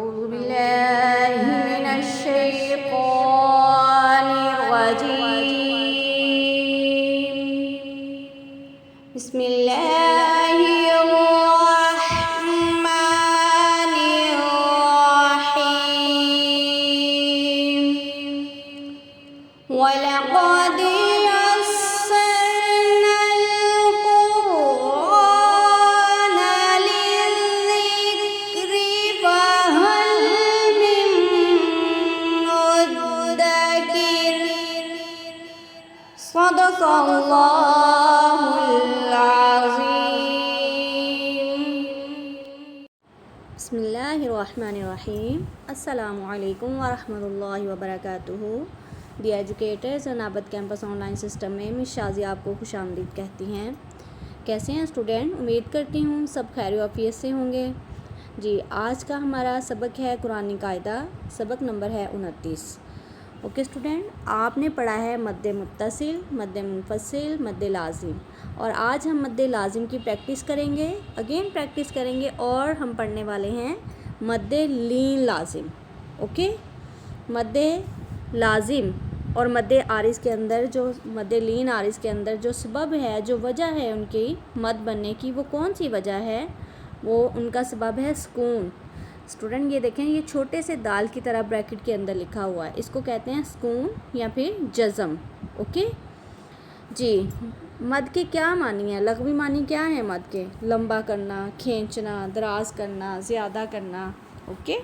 أعوذ بالله من الشيطان الرجيم. بسم الله الرحمن الرحيم. ولقد يسرنا القرآن للذكر فهل من مدكر. صدق الله العظيم. بسم اللہ الرحمن الرحیم. السلام علیکم ورحمۃ اللہ وبرکاتہ. The educators Nabid campus online system میں مس شازیہ آپ کو خوش آمدید کہتی ہیں. کیسے ہیں اسٹوڈنٹ؟ امید کرتی ہوں سب خیر و عافیت سے ہوں گے. جی، آج کا ہمارا سبق ہے قرآنی قاعدہ. سبق نمبر ہے 29. اوکے اسٹوڈنٹ، آپ نے پڑھا ہے مد متصل، مد منفصل، مد لازم، اور آج ہم مد لازم کی پریکٹس کریں گے. اگین پریکٹس کریں گے اور ہم پڑھنے والے ہیں مد لین لازم. اوکے، مد لازم اور مد عارض کے اندر جو مد لین عارض کے اندر جو سبب ہے، جو وجہ ہے ان کی مد بننے کی، وہ کون سی وجہ ہے؟ وہ ان کا سبب ہے سکون. اسٹوڈنٹ یہ دیکھیں، یہ چھوٹے سے دال کی طرح بریکٹ کے اندر لکھا ہوا ہے، اس کو کہتے ہیں سکون یا پھر جزم. اوکے جی، مد کے کیا معنی ہیں؟ لغوی معنی کیا ہے مد کے؟ لمبا کرنا، کھینچنا، دراز کرنا، زیادہ کرنا. اوکے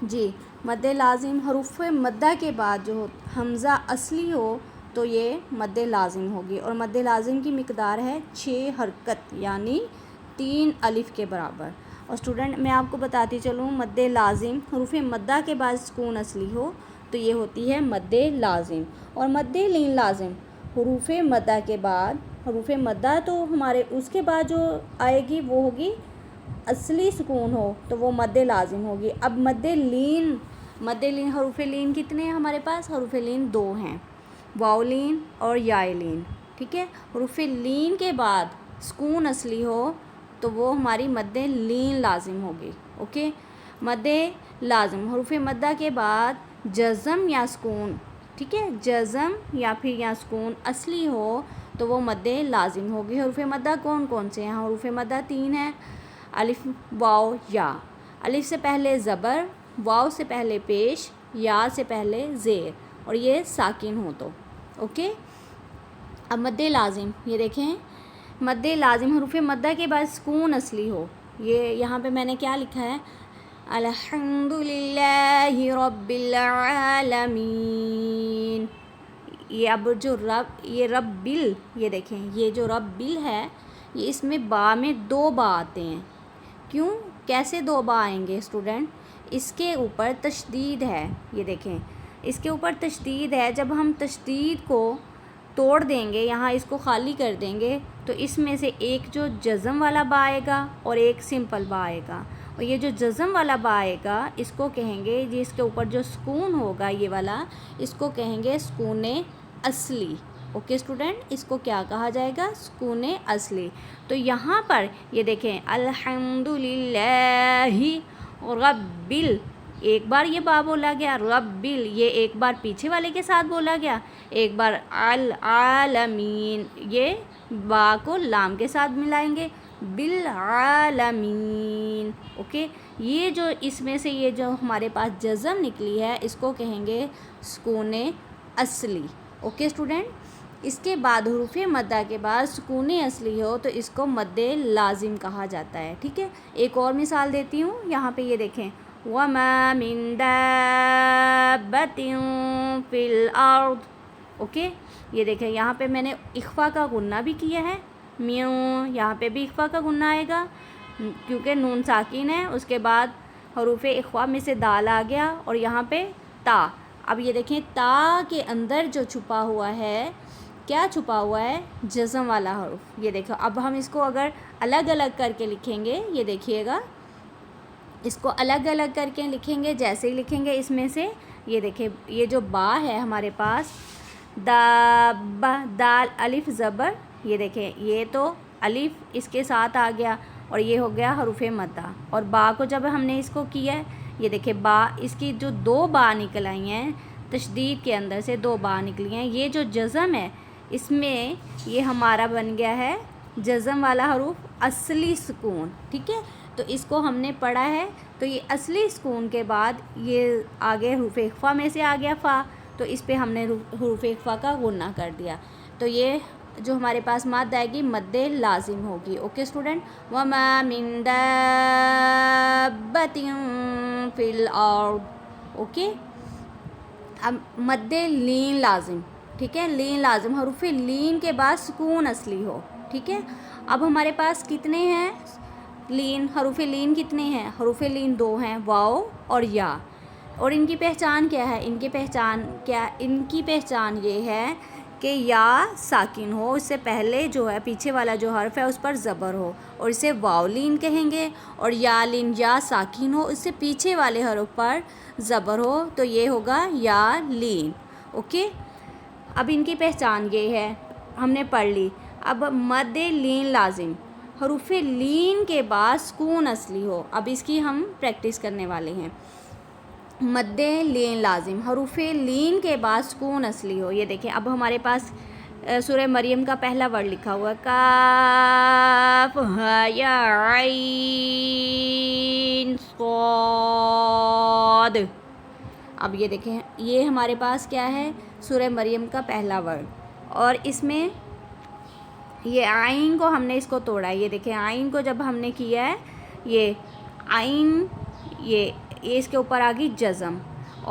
جی، مد لازم حروف مدہ کے بعد جو حمزہ اصلی ہو تو یہ مد لازم ہوگی، اور مد لازم کی مقدار ہے 6 حرکت یعنی 3 الف کے برابر. اور اسٹوڈنٹ میں آپ کو بتاتی چلوں، مد لازم حروف مدہ کے بعد سکون اصلی ہو تو یہ ہوتی ہے مد لازم. اور مد لین لازم حروف مدہ کے بعد، حروف مدہ تو ہمارے اس کے بعد جو آئے گی وہ ہوگی اصلی سکون ہو تو وہ مد لازم ہوگی. اب مد لین حروف لین کتنے ہیں ہمارے پاس؟ حروف لین 2 ہیں، واو لین اور یا لین. ٹھیک ہے، حروف لین کے بعد سکون اصلی ہو تو وہ ہماری مد لین لازم ہوگی. اوکے، مد لازم حروف مدہ کے بعد جزم یا سکون، ٹھیک ہے، جزم یا پھر یا سکون اصلی ہو تو وہ مد لازم ہوگی. حروف مدہ کون کون سے ہیں؟ حروف مدہ 3 ہیں، الف، واو، یا. الف سے پہلے زبر، واو سے پہلے پیش، یا سے پہلے زیر، اور یہ ساکن ہو تو. اوکے، اب مد لازم یہ دیکھیں، مد لازم حروف مدہ کے بعد سکون اصلی ہو. یہ یہاں پہ میں نے کیا لکھا ہے؟ الحمدللہ رب العالمین. یہ اب جو یہ رب بل، یہ دیکھیں، یہ جو رب بل ہے، یہ اس میں با میں 2 با آتے ہیں. کیوں؟ کیسے 2 با آئیں گے اسٹوڈنٹ؟ اس کے اوپر تشدید ہے. یہ دیکھیں، اس کے اوپر تشدید ہے. جب ہم تشدید کو توڑ دیں گے، یہاں اس کو خالی کر دیں گے تو اس میں سے ایک جو جزم والا با آئے گا اور ایک سمپل با آئے گا. اور یہ جو جزم والا با آئے گا اس کو کہیں گے، جس کے اوپر جو سکون ہوگا یہ والا، اس کو کہیں گے سکون اصلی. اوکے اسٹوڈنٹ، اس کو کیا کہا جائے گا؟ سکون اصلی. تو یہاں پر یہ دیکھیں، الحمدللہ ربل، ایک بار یہ با بولا گیا، ربل یہ ایک بار پیچھے والے کے ساتھ بولا گیا، ایک بار العالمین یہ با کو لام کے ساتھ ملائیں گے، بالعالمین. اوکے، یہ جو اس میں سے یہ جو ہمارے پاس جزم نکلی ہے اس کو کہیں گے سکون اصلی. اوکے اسٹوڈنٹ، اس کے بعد حروف مدہ کے بعد سکون اصلی ہو تو اس کو مد لازم کہا جاتا ہے. ٹھیک ہے، ایک اور مثال دیتی ہوں. یہاں پہ یہ دیکھیں، وَمَا مِن دَابَّةٍ فِي الْأَرْضِ. اوکے، یہ دیکھیں یہاں پہ میں نے اخفا کا غنہ بھی کیا ہے، میوں، یہاں پہ بھی اخفا کا غنہ آئے گا کیونکہ نون ساکن ہے. اس کے بعد حروف اخفا میں سے دال آ گیا اور یہاں پہ تا. اب یہ دیکھیں، تا کے اندر جو چھپا ہوا ہے، کیا چھپا ہوا ہے؟ جزم والا حرف. یہ دیکھو، اب ہم اس کو اگر الگ الگ کر کے لکھیں گے، یہ دیکھیے گا، اس کو الگ الگ کر کے لکھیں گے. جیسے ہی لکھیں گے اس میں سے، یہ دیکھیں، یہ جو با ہے ہمارے پاس، دال الف زبر، یہ دیکھیں، یہ تو الف اس کے ساتھ آ گیا اور یہ ہو گیا حروف مدہ. اور با کو جب ہم نے اس کو کیا ہے، یہ دیکھیں با، اس کی جو 2 با نکل آئی ہیں تشدید کے اندر سے 2 با نکلی ہیں. یہ جو جزم ہے اس میں یہ ہمارا بن گیا ہے جزم والا حروف اصلی سکون. ٹھیک ہے، تو اس کو ہم نے پڑھا ہے. تو یہ اصلی سکون کے بعد یہ آگے حروف اخفا میں سے آ گیا فا، تو اس پہ ہم نے حروف اخفا کا غنہ کر دیا. تو یہ جو ہمارے پاس مد آئے گی مد لازم ہوگی. Okay student. وَمَا مِن دَابَّةٍ فِي الْأَرْضِ. اوکے، اب مد لین لازم. ٹھیک ہے، لین لازم، حروف لین کے بعد سکون اصلی ہو. ٹھیک ہے، اب ہمارے پاس کتنے ہیں لین، حروف لین کتنے ہیں؟ حروف لین 2 ہیں، واو اور یا. اور ان کی پہچان کیا ہے؟ ان کی پہچان یہ ہے کہ یا ساکن ہو، اس سے پہلے جو ہے پیچھے والا جو حرف ہے اس پر زبر ہو، اور اسے واو لین کہیں گے. اور یا لین، یا ساکن ہو، اس سے پیچھے والے حرف پر زبر ہو، تو یہ ہوگا یا لین. اوکے، اب ان کی پہچان یہ ہے، ہم نے پڑھ لی. اب مد لین لازم، حروف لین کے بعد سکون اصلی ہو. اب اس کی ہم پریکٹس کرنے والے ہیں. مد لین لازم، حروف لین کے بعد سکون اصلی ہو. یہ دیکھیں اب ہمارے پاس سورہ مریم کا پہلا ورڈ لکھا ہوا ہے، کاف ہا یا عین صاد. اب یہ دیکھیں یہ ہمارے پاس کیا ہے؟ سورہ مریم کا پہلا ورڈ، اور اس میں یہ عین کو ہم نے اس کو توڑا ہے. یہ دیکھیں عین کو جب ہم نے کیا ہے، یہ عین یہ اس کے اوپر آ گئی جزم،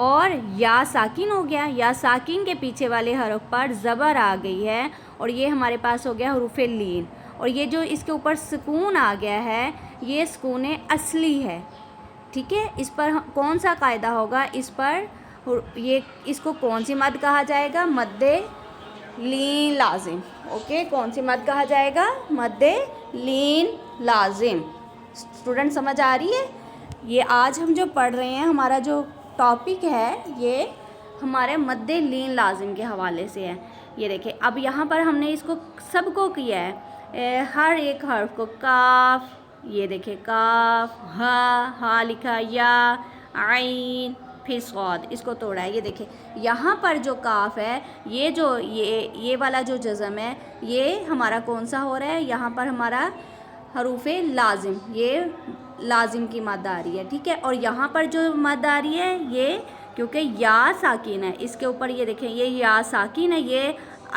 اور یا ساکن ہو گیا. یا ساکن کے پیچھے والے حرف پر زبر آ گئی ہے، اور یہ ہمارے پاس ہو گیا حروف لین. اور یہ جو اس کے اوپر سکون آ گیا ہے یہ سکون اصلی ہے. ٹھیک ہے، اس پر کون سا قاعدہ ہوگا؟ اس کو کون سی مد کہا جائے گا؟ مد لین لازم. اوکے، کون سی مد کہا جائے گا؟ مد لین لازم. اسٹوڈنٹ سمجھ آ رہی ہے؟ یہ آج ہم جو پڑھ رہے ہیں، ہمارا جو ٹاپک ہے یہ ہمارے مد لین لازم کے حوالے سے ہے. یہ دیکھیں اب یہاں پر ہم نے اس کو سب کو کیا ہے، ہر ایک حرف کو. کاف، یہ دیکھیں کاف، ہا لکھا، یا عین، پھر صاد، اس کو توڑا ہے. یہ دیکھیں یہاں پر جو کاف ہے، یہ والا جو جزم ہے یہ ہمارا کون سا ہو رہا ہے؟ یہاں پر ہمارا حروف لازم، یہ لازم کی مد آ رہی ہے. ٹھیک ہے، اور یہاں پر جو مد آ رہی ہے یہ کیونکہ یا ساکن ہے، اس کے اوپر یہ دیکھیں یہ یا ساکن ہے، یہ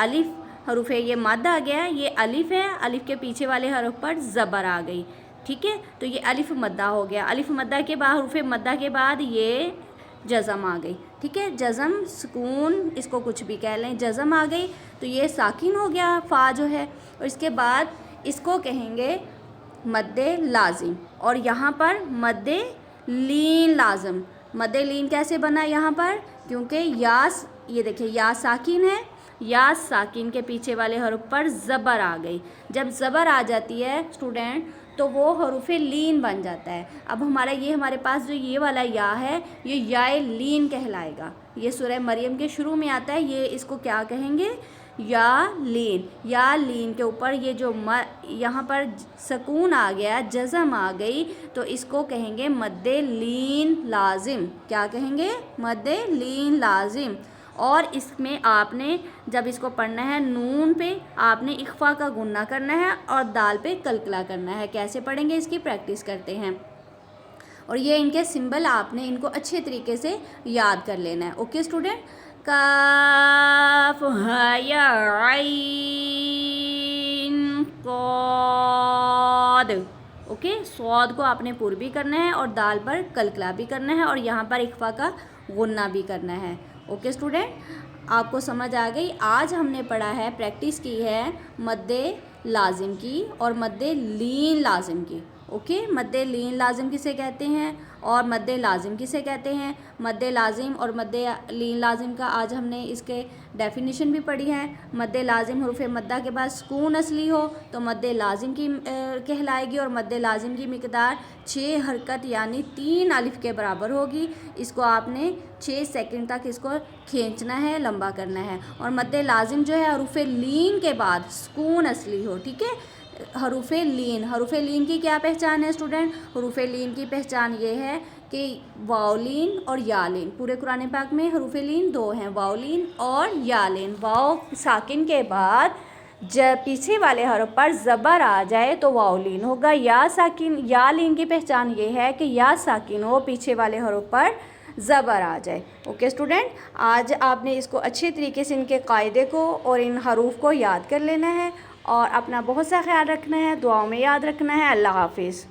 الف حروف ہے، یہ مد آ گیا ہے، یہ الف ہے، الف کے پیچھے والے حرف پر زبر آ گئی. ٹھیک ہے، تو یہ الف مدہ ہو گیا. الف مدہ کے بعد، حروف مدہ کے بعد یہ جزم آ گئی. ٹھیک ہے، جزم سکون، اس کو کچھ بھی کہہ لیں، جزم آ گئی تو یہ ساکن ہو گیا فا جو ہے. اور اس کے بعد اس کو کہیں گے مد لازم. اور یہاں پر مد لین لازم. مد لین کیسے بنا یہاں پر؟ کیونکہ یہ دیکھیں یا ساکن ہے، یا ساکن کے پیچھے والے حرف پر زبر آ گئی. جب زبر آ جاتی ہے اسٹوڈنٹ تو وہ حروف لین بن جاتا ہے. اب ہمارے پاس جو یہ والا یا ہے یہ یا لین کہلائے گا. یہ سورہ مریم کے شروع میں آتا ہے، یہ اس کو کیا کہیں گے؟ یا لین. یا لین کے اوپر یہ جو یہاں پر سکون آ گیا، جزم آ گئی، تو اس کو کہیں گے مد لین لازم. کیا کہیں گے؟ مد لین لازم. اور اس میں آپ نے جب اس کو پڑھنا ہے نون پہ آپ نے اخفا کا غنہ کرنا ہے اور دال پہ قلقلہ کرنا ہے. کیسے پڑھیں گے اس کی پریکٹس کرتے ہیں. اور یہ ان کے سمبل آپ نے ان کو اچھے طریقے سے یاد کر لینا ہے. Okay student. کاف ہا یا عین صاد. اوکے، صاد کو آپ نے پر بھی کرنا ہے اور دال پر قلقلہ بھی کرنا ہے اور یہاں پر اخفا کا غنہ بھی کرنا ہے. اوکے اسٹوڈنٹ، آپ کو سمجھ آ گئی. آج ہم نے پڑھا ہے، پریکٹس کی ہے مد لازم کی اور مد لین لازم کی. اوکے، مد لین لازم کسے کہتے ہیں اور مد لازم کسے کہتے ہیں؟ مد لازم اور مد لین لازم کا آج ہم نے اس کے ڈیفینیشن بھی پڑھی ہے. مد لازم حروف مدہ کے بعد سکون اصلی ہو تو مد لازم کی کہلائے گی، اور مد لازم کی مقدار 6 حرکت یعنی 3 الف کے برابر ہوگی. اس کو آپ نے 6 سیکنڈ تک اس کو کھینچنا ہے، لمبا کرنا ہے. اور مد لازم جو ہے حروف لین کے بعد سکون اصلی ہو. ٹھیک ہے، حروف لین، حروف لین کی کیا پہچان ہے اسٹوڈنٹ؟ حروف لین کی پہچان یہ ہے کہ واو لین اور یا لین. پورے قرآن پاک میں حروف لین دو ہیں، واو لین اور یا لین. واو ساکن کے بعد جب پیچھے والے حرف پر زبر آ جائے تو واو لین ہوگا. یا لین کی پہچان یہ ہے کہ یا ساکن ہو، پیچھے والے حرف پر زبر آ جائے. اوکے اسٹوڈنٹ، آج آپ نے اس کو اچھے طریقے سے ان کے قاعدے کو اور ان حروف کو یاد کر لینا ہے اور اپنا بہت سا خیال رکھنا ہے، دعاؤں میں یاد رکھنا ہے. اللہ حافظ.